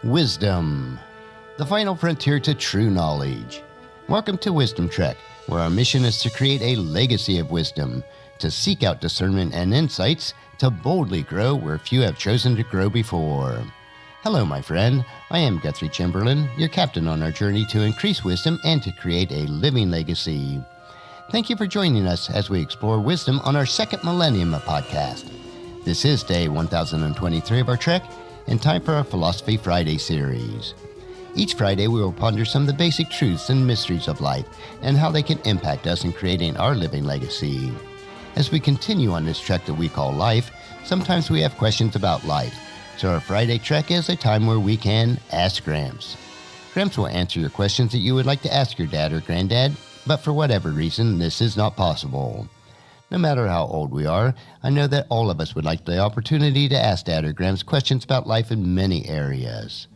Wisdom, the final frontier to true knowledge. Welcome to Wisdom Trek, where our mission is to create a legacy of wisdom, to seek out discernment and insights, to boldly grow where few have chosen to grow before. Hello, my friend. I am Guthrie Chamberlain, your captain on our journey to increase wisdom and to create a living legacy. Thank you for joining us as we explore wisdom on our second millennium podcast. This is day 1023 of our trek, and time for our Philosophy Friday series. Each Friday, we will ponder some of the basic truths and mysteries of life and how they can impact us in creating our living legacy. As we continue on this trek that we call life, sometimes we have questions about life, so our Friday trek is a time where we can Ask Gramps. Gramps will answer your questions that you would like to ask your dad or granddad, but for whatever reason, this is not possible. No matter how old we are, I know that all of us would like the opportunity to ask Dad or Gramps questions about life in many areas.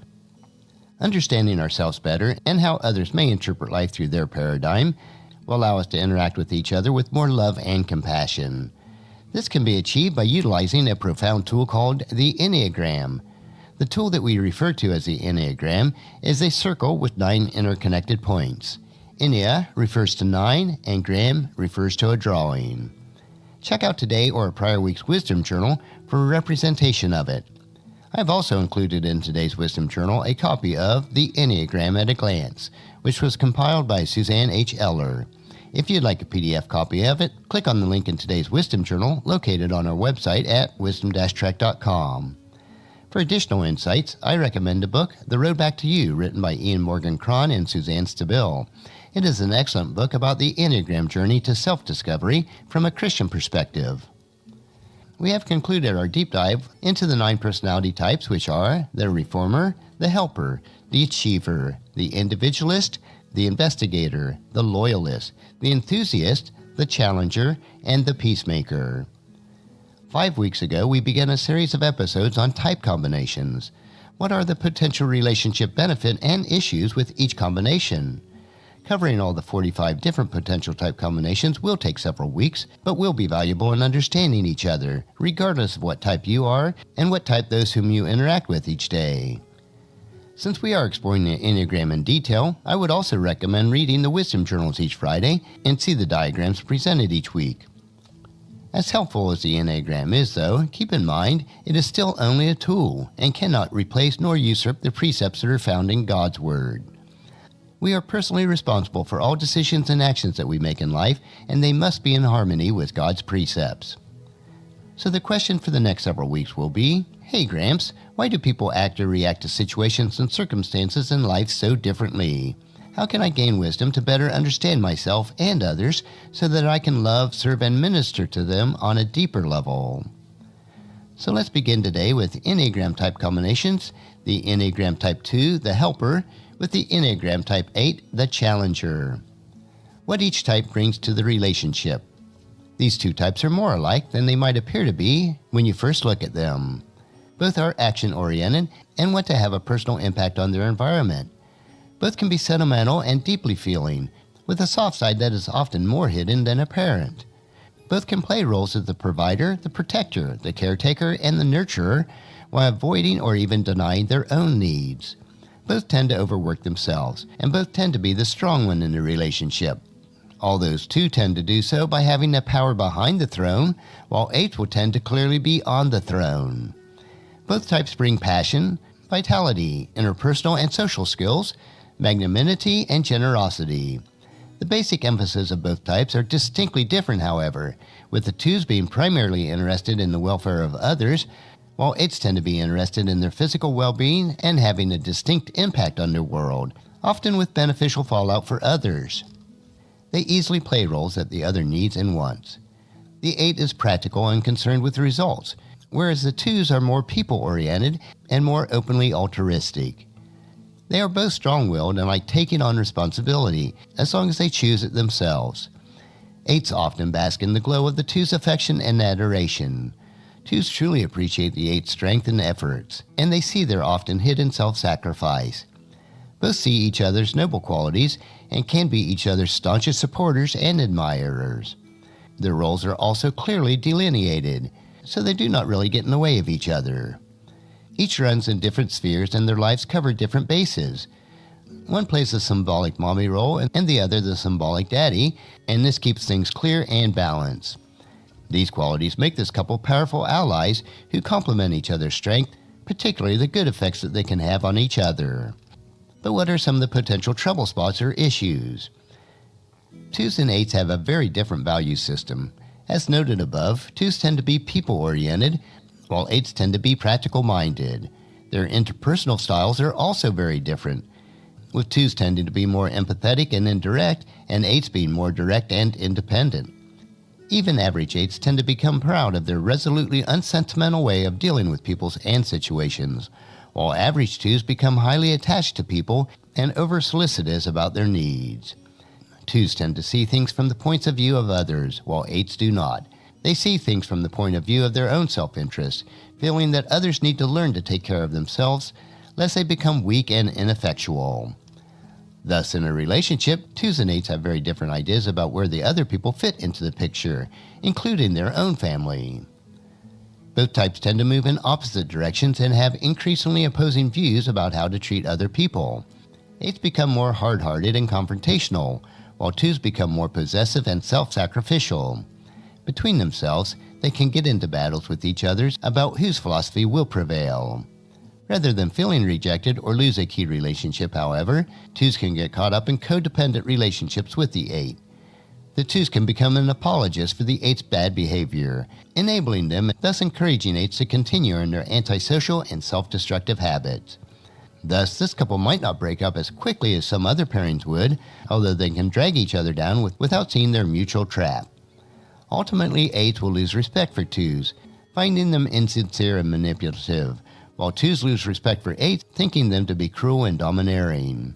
Understanding ourselves better and how others may interpret life through their paradigm will allow us to interact with each other with more love and compassion. This can be achieved by utilizing a profound tool called the Enneagram. The tool that we refer to as the Enneagram is a circle with 9 interconnected points. Ennea refers to 9 and gram refers to a drawing. Check out today or a prior week's Wisdom Journal for a representation of it. I have also included in today's Wisdom Journal a copy of The Enneagram at a Glance, which was compiled by Suzanne H. Eller. If you'd like a PDF copy of it, click on the link in today's Wisdom Journal located on our website at wisdom-trek.com. For additional insights, I recommend the book The Road Back to You, written by Ian Morgan Cron and Suzanne Stabile. It is an excellent book about the Enneagram journey to self-discovery from a Christian perspective. We have concluded our deep dive into the 9 personality types, which are the reformer, the helper, the achiever, the individualist, the investigator, the loyalist, the enthusiast, the challenger, and the peacemaker. 5 weeks ago, we began a series of episodes on type combinations. What are the potential relationship benefit and issues with each combination? Covering all the 45 different potential type combinations will take several weeks, but will be valuable in understanding each other, regardless of what type you are and what type those whom you interact with each day. Since we are exploring the Enneagram in detail, I would also recommend reading the Wisdom Journals each Friday and see the diagrams presented each week. As helpful as the Enneagram is, though, keep in mind it is still only a tool and cannot replace nor usurp the precepts that are found in God's Word. We are personally responsible for all decisions and actions that we make in life, and they must be in harmony with God's precepts. So the question for the next several weeks will be, hey Gramps, why do people act or react to situations and circumstances in life so differently? How can I gain wisdom to better understand myself and others so that I can love, serve, and minister to them on a deeper level? So let's begin today with Enneagram type combinations, the Enneagram type 2, the helper, with the Enneagram type 8, the challenger. What each type brings to the relationship. These 2 types are more alike than they might appear to be when you first look at them. Both are action-oriented and want to have a personal impact on their environment. Both can be sentimental and deeply feeling, with a soft side that is often more hidden than apparent. Both can play roles as the provider, the protector, the caretaker, and the nurturer, while avoiding or even denying their own needs. Both tend to overwork themselves, and both tend to be the strong one in the relationship. All those 2 tend to do so by having the power behind the throne, while 8 will tend to clearly be on the throne. Both types bring passion, vitality, interpersonal and social skills, magnanimity, and generosity. The basic emphasis of both types are distinctly different, however, with the 2s being primarily interested in the welfare of others, while 8s tend to be interested in their physical well-being and having a distinct impact on their world, often with beneficial fallout for others. They easily play roles that the other needs and wants. The 8 is practical and concerned with results, whereas the 2s are more people-oriented and more openly altruistic. They are both strong-willed and like taking on responsibility, as long as they choose it themselves. 8s often bask in the glow of the 2's affection and adoration. 2s truly appreciate the 8's strength and efforts, and they see their often hidden self-sacrifice. Both see each other's noble qualities and can be each other's staunchest supporters and admirers. Their roles are also clearly delineated, so they do not really get in the way of each other. Each runs in different spheres and their lives cover different bases. One plays the symbolic mommy role and the other the symbolic daddy, and this keeps things clear and balanced. These qualities make this couple powerful allies who complement each other's strength, particularly the good effects that they can have on each other. But what are some of the potential trouble spots or issues? 2s and 8s have a very different value system. As noted above, 2s tend to be people-oriented, while 8s tend to be practical-minded. Their interpersonal styles are also very different, with 2s tending to be more empathetic and indirect, and 8s being more direct and independent. Even average 8s tend to become proud of their resolutely unsentimental way of dealing with people and situations, while average 2s become highly attached to people and over-solicitous about their needs. 2s tend to see things from the points of view of others, while 8s do not. They see things from the point of view of their own self-interest, feeling that others need to learn to take care of themselves, lest they become weak and ineffectual. Thus, in a relationship, 2s and 8s have very different ideas about where the other people fit into the picture, including their own family. Both types tend to move in opposite directions and have increasingly opposing views about how to treat other people. 8s become more hard-hearted and confrontational, while 2s become more possessive and self-sacrificial. Between themselves, they can get into battles with each other about whose philosophy will prevail. Rather than feeling rejected or lose a key relationship, however, 2s can get caught up in codependent relationships with the 8. The 2s can become an apologist for the 8's bad behavior, enabling them, thus encouraging 8s to continue in their antisocial and self-destructive habits. Thus, this couple might not break up as quickly as some other pairings would, although they can drag each other down without seeing their mutual trap. Ultimately, 8s will lose respect for 2s, finding them insincere and manipulative, while 2s lose respect for 8s, thinking them to be cruel and domineering.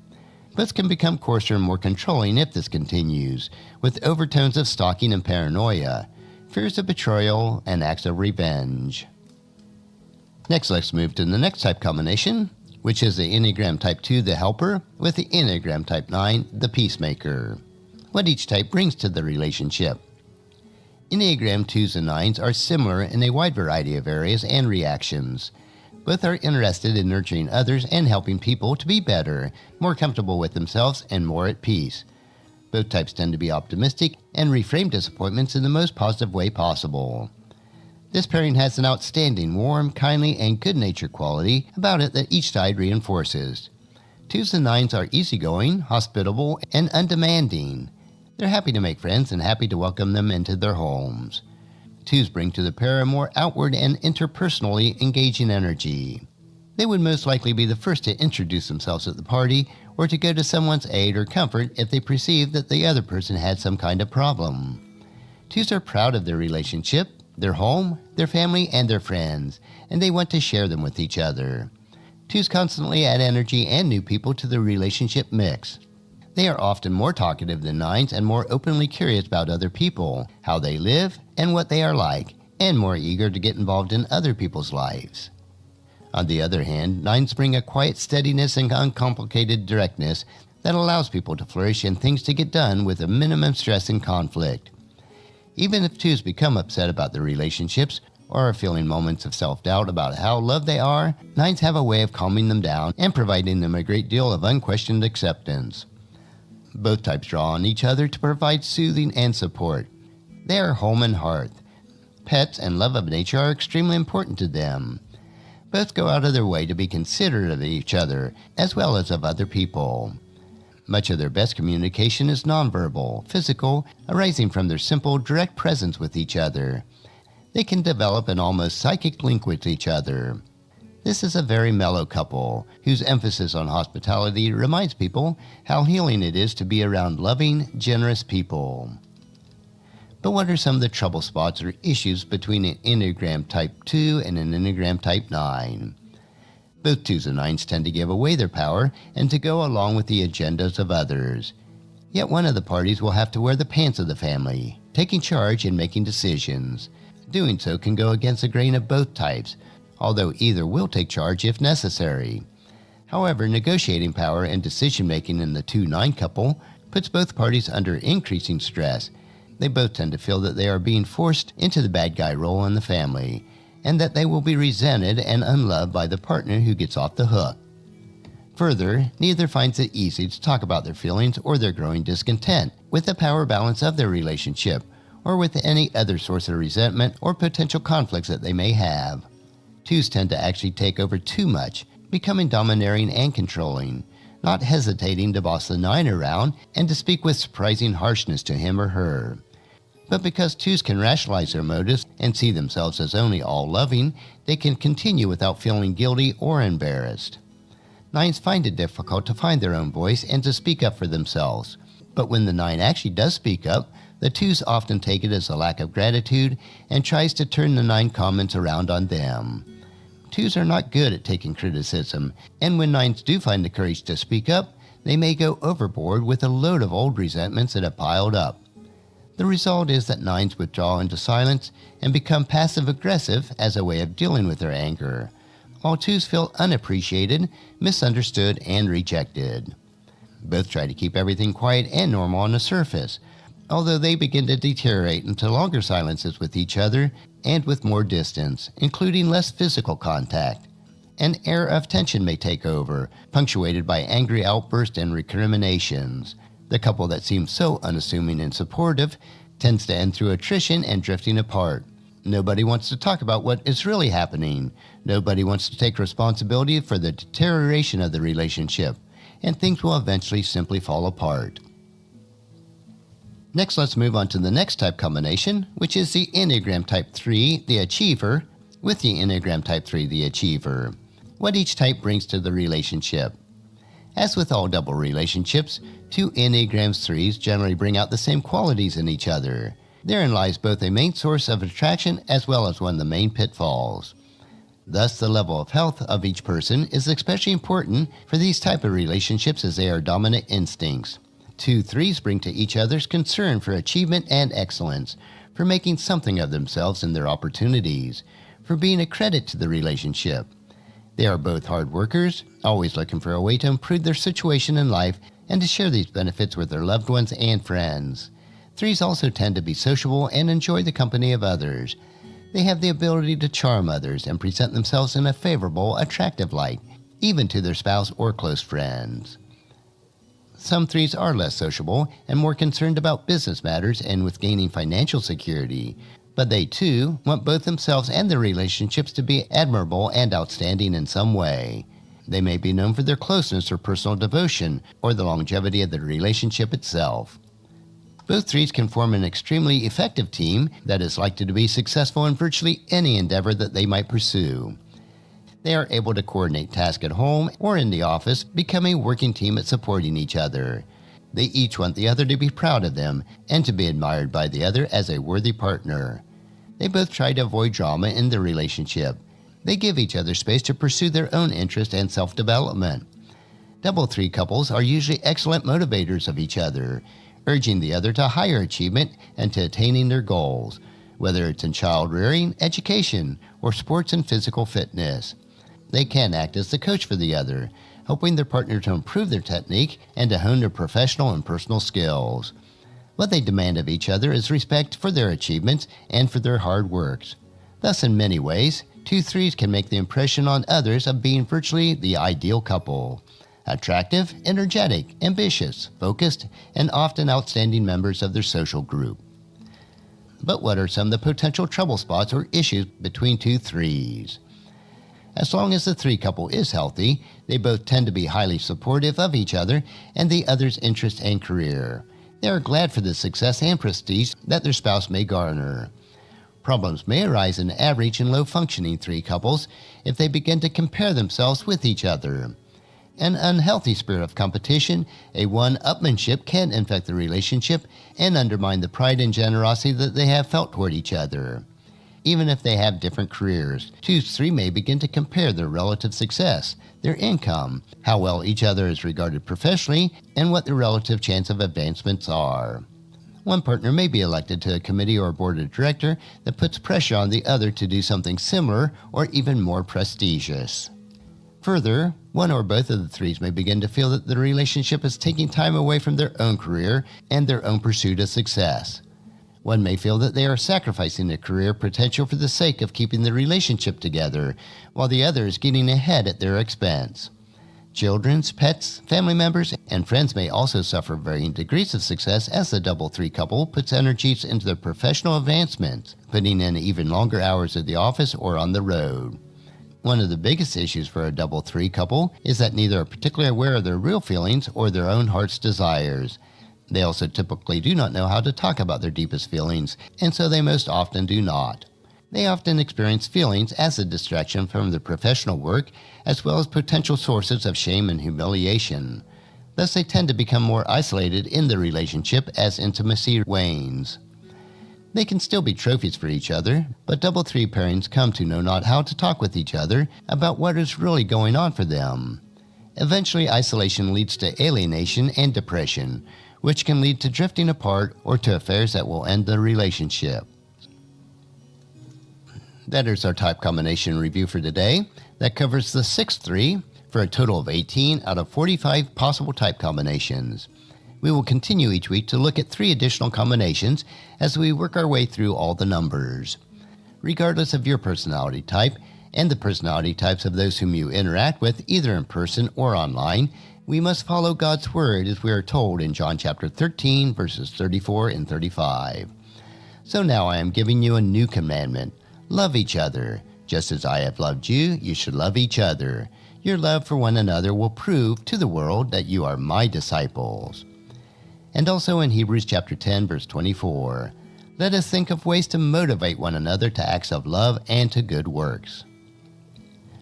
Both can become coarser and more controlling if this continues, with overtones of stalking and paranoia, fears of betrayal, and acts of revenge. Next, let's move to the next type combination, which is the Enneagram Type 2, the helper, with the Enneagram Type 9, the peacemaker. What each type brings to the relationship. Enneagram 2s and 9s are similar in a wide variety of areas and reactions. Both are interested in nurturing others and helping people to be better, more comfortable with themselves, and more at peace. Both types tend to be optimistic and reframe disappointments in the most positive way possible. This pairing has an outstanding, warm, kindly, and good-natured quality about it that each side reinforces. 2s and 9s are easygoing, hospitable, and undemanding. They're happy to make friends and happy to welcome them into their homes. 2s bring to the pair a more outward and interpersonally engaging energy. They would most likely be the first to introduce themselves at the party or to go to someone's aid or comfort if they perceived that the other person had some kind of problem. 2s are proud of their relationship, their home, their family, and their friends, and they want to share them with each other. 2s constantly add energy and new people to the relationship mix. They are often more talkative than 9s and more openly curious about other people, how they live, and what they are like, and more eager to get involved in other people's lives. On the other hand, 9s bring a quiet steadiness and uncomplicated directness that allows people to flourish and things to get done with a minimum stress and conflict. Even if 2s become upset about their relationships or are feeling moments of self-doubt about how loved they are, 9s have a way of calming them down and providing them a great deal of unquestioned acceptance. Both types draw on each other to provide soothing and support. They are home and hearth. Pets and love of nature are extremely important to them. Both go out of their way to be considerate of each other, as well as of other people. Much of their best communication is nonverbal, physical, arising from their simple, direct presence with each other. They can develop an almost psychic link with each other. This is a very mellow couple, whose emphasis on hospitality reminds people how healing it is to be around loving, generous people. But what are some of the trouble spots or issues between an Enneagram Type 2 and an Enneagram Type 9? Both 2s and 9s tend to give away their power and to go along with the agendas of others. Yet one of the parties will have to wear the pants of the family, taking charge and making decisions. Doing so can go against the grain of both types, although either will take charge if necessary. However, negotiating power and decision-making in the 2-9 couple puts both parties under increasing stress. They both tend to feel that they are being forced into the bad guy role in the family, and that they will be resented and unloved by the partner who gets off the hook. Further, neither finds it easy to talk about their feelings or their growing discontent with the power balance of their relationship, or with any other source of resentment or potential conflicts that they may have. 2s tend to actually take over too much, becoming domineering and controlling, not hesitating to boss the 9 around and to speak with surprising harshness to him or her. But because 2s can rationalize their motives and see themselves as only all-loving, they can continue without feeling guilty or embarrassed. 9s find it difficult to find their own voice and to speak up for themselves. But when the 9 actually does speak up, the 2s often take it as a lack of gratitude and tries to turn the 9 comments around on them. 2s are not good at taking criticism, and when 9s do find the courage to speak up, they may go overboard with a load of old resentments that have piled up. The result is that 9s withdraw into silence and become passive-aggressive as a way of dealing with their anger, while 2s feel unappreciated, misunderstood, and rejected. Both try to keep everything quiet and normal on the surface, although they begin to deteriorate into longer silences with each other and with more distance, including less physical contact. An air of tension may take over, punctuated by angry outbursts and recriminations. The couple that seems so unassuming and supportive tends to end through attrition and drifting apart. Nobody wants to talk about what is really happening. Nobody wants to take responsibility for the deterioration of the relationship, and things will eventually simply fall apart. Next, let's move on to the next type combination, which is the Enneagram Type 3, the Achiever, with the Enneagram Type 3, the Achiever. What each type brings to the relationship. As with all double relationships, 2 Enneagram 3s generally bring out the same qualities in each other. Therein lies both a main source of attraction as well as one of the main pitfalls. Thus, the level of health of each person is especially important for these type of relationships as they are dominant instincts. 2 3s bring to each other's concern for achievement and excellence, for making something of themselves and their opportunities, for being a credit to the relationship. They are both hard workers, always looking for a way to improve their situation in life and to share these benefits with their loved ones and friends. 3s also tend to be sociable and enjoy the company of others. They have the ability to charm others and present themselves in a favorable, attractive light, even to their spouse or close friends. Some 3s are less sociable and more concerned about business matters and with gaining financial security, but they too want both themselves and their relationships to be admirable and outstanding in some way. They may be known for their closeness or personal devotion, or the longevity of the relationship itself. Both 3s can form an extremely effective team that is likely to be successful in virtually any endeavor that they might pursue. They are able to coordinate tasks at home or in the office, becoming a working team at supporting each other. They each want the other to be proud of them and to be admired by the other as a worthy partner. They both try to avoid drama in their relationship. They give each other space to pursue their own interest and self-development. Double 3 couples are usually excellent motivators of each other, urging the other to higher achievement and to attaining their goals, whether it's in child rearing, education, or sports and physical fitness. They can act as the coach for the other, helping their partner to improve their technique and to hone their professional and personal skills. What they demand of each other is respect for their achievements and for their hard works. Thus, in many ways, 2 3s can make the impression on others of being virtually the ideal couple. Attractive, energetic, ambitious, focused, and often outstanding members of their social group. But what are some of the potential trouble spots or issues between 2 3s? As long as the 3 couple is healthy, they both tend to be highly supportive of each other and the other's interest and career. They are glad for the success and prestige that their spouse may garner. Problems may arise in average and low-functioning 3 couples if they begin to compare themselves with each other. An unhealthy spirit of competition, a one-upmanship, can infect the relationship and undermine the pride and generosity that they have felt toward each other. Even if they have different careers, 2 3 may begin to compare their relative success, their income, how well each other is regarded professionally, and what the relative chance of advancements are. One partner may be elected to a committee or board of director that puts pressure on the other to do something similar or even more prestigious. Further, one or both of the 3s may begin to feel that the relationship is taking time away from their own career and their own pursuit of success. One may feel that they are sacrificing their career potential for the sake of keeping the relationship together, while the other is getting ahead at their expense. Children, pets, family members, and friends may also suffer varying degrees of success as the double three couple puts energies into their professional advancement, putting in even longer hours at the office or on the road. One of the biggest issues for a double three couple is that neither are particularly aware of their real feelings or their own heart's desires. They also typically do not know how to talk about their deepest feelings, and so they most often do not. They often experience feelings as a distraction from their professional work, as well as potential sources of shame and humiliation. Thus, they tend to become more isolated in the relationship as intimacy wanes. They can still be trophies for each other, but double three pairings come to know not how to talk with each other about what is really going on for them. Eventually, isolation leads to alienation and depression, which can lead to drifting apart or to affairs that will end the relationship. That is our type combination review for today. That covers the 6-3 for a total of 18 out of 45 possible type combinations. We will continue each week to look at 3 additional combinations as we work our way through all the numbers. Regardless of your personality type and the personality types of those whom you interact with, either in person or online, we must follow God's word as we are told in John chapter 13, verses 34 and 35. So now I am giving you a new commandment. Love each other. Just as I have loved you, you should love each other. Your love for one another will prove to the world that you are my disciples. And also in Hebrews chapter 10, verse 24, let us think of ways to motivate one another to acts of love and to good works.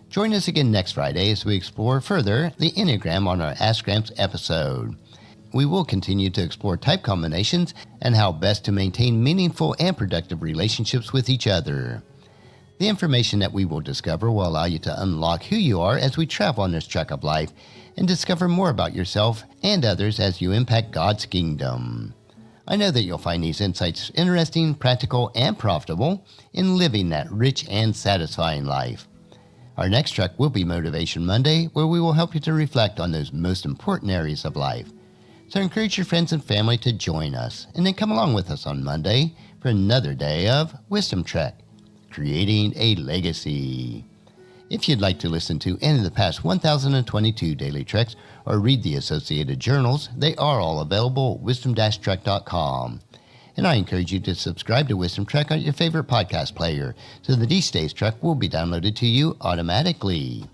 Join us again next Friday as we explore further the Enneagram on our Ask Gramps episode. We will continue to explore type combinations and how best to maintain meaningful and productive relationships with each other. The information that we will discover will allow you to unlock who you are as we travel on this trek of life and discover more about yourself and others as you impact God's kingdom. I know that you'll find these insights interesting, practical, and profitable in living that rich and satisfying life. Our next trek will be Motivation Monday, where we will help you to reflect on those most important areas of life. So encourage your friends and family to join us, and then come along with us on Monday for another day of Wisdom Trek, Creating a Legacy. If you'd like to listen to any of the past 1,022 daily treks or read the associated journals, they are all available at wisdom-trek.com. And I encourage you to subscribe to Wisdom Trek on your favorite podcast player so that each day's trek will be downloaded to you automatically.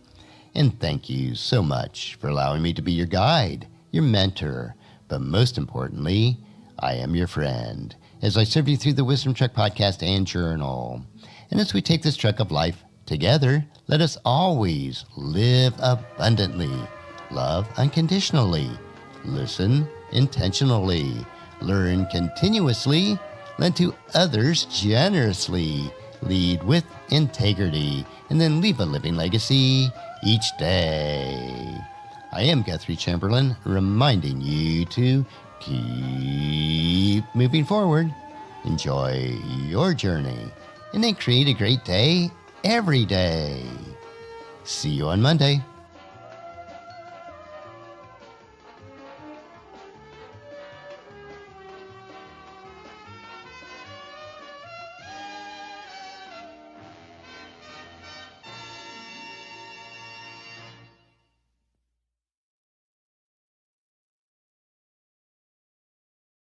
And thank you so much for allowing me to be your guide, your mentor, but most importantly, I am your friend as I serve you through the Wisdom Trek podcast and journal. And as we take this trek of life together, let us always live abundantly, love unconditionally, listen intentionally, learn continuously, lend to others generously, lead with integrity, and then leave a living legacy each day. I am Guthrie Chamberlain, reminding you to keep moving forward, enjoy your journey, and then create a great day every day. See you on Monday.